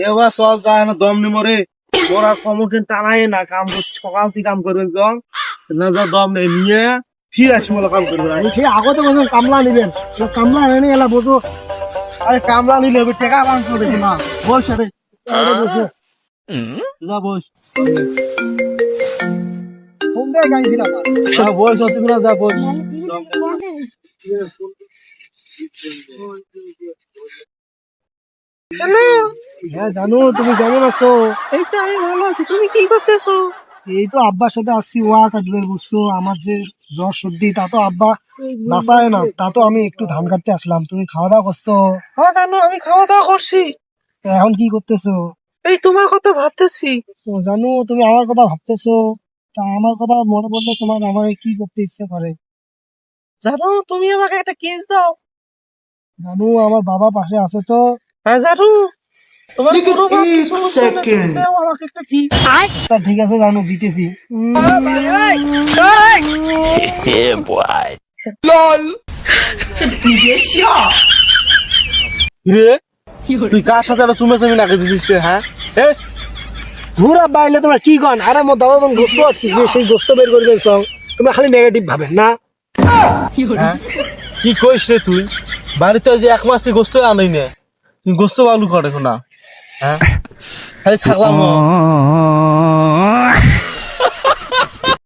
এবার চল যায় না দম নেই মরে ওরা কমোদিন টানাই না কাম করছে সকাল থেকে কাম করবে একদম না যা দম নেই নিয়ে ফিরে আসি বলে কাম করবে আমি সেই আগতে বলছেন কামলা নিবেন কামলা এনে এলা বোঝো আরে কামলা নিলে হবে টাকা বাং করে না বস সাথে যা বস ফোন দিয়ে গাড়ি দিলাম বস হচ্ছে না যা বস হ্যালো হ্যাঁ জানো তুমি কেমন আছো? এই তো আমি ভালো আছি, তুমি কি করতেছো? এই তো আব্বার সাথে আসছি ওয়াক আসবে বুঝছো আমার যে জ্বর সর্দি তা তো আব্বা বাঁচায় না তা তো আমি একটু ধান কাটতে আসলাম। তুমি খাওয়া দাওয়া করছো? হ্যাঁ জানো আমি খাওয়া দাওয়া করছি। তো এখন কি করতেছো? এই তোমার কথা ভাবতেছি। তো জানো তুমি আমার কথা ভাবতেছো, তা আমার কথা মনে পড়লে তোমার আমার কি করতে ইচ্ছে করে? জানো তুমি আমাকে একটা কিস দাও। জানো আমার বাবা পাশে আছে তো। হ্যাঁ জানো তোমার কোনো সমস্যা না, তুমি দাও আমাকে একটা কিস। আচ্ছা ঠিক আছে জানো দিতেছি। রে তুই কার সাথে একটা চুমে চুমি নাকি দিছিস হ্যাঁ ঘুরা বাইলে তোমার কি কন? আরে মোর দাদা তুমি গোস্ত আছে যে সেই গোস্ত বের করে দিয়েছো, তুমি খালি নেগেটিভ ভাবে না। হ্যাঁ কি কইস রে তুই বাড়িতে যে এক মাসে গোস্ত আনই না তুই গোস্ত বালু করে না হ্যাঁ খালি ছাগলাম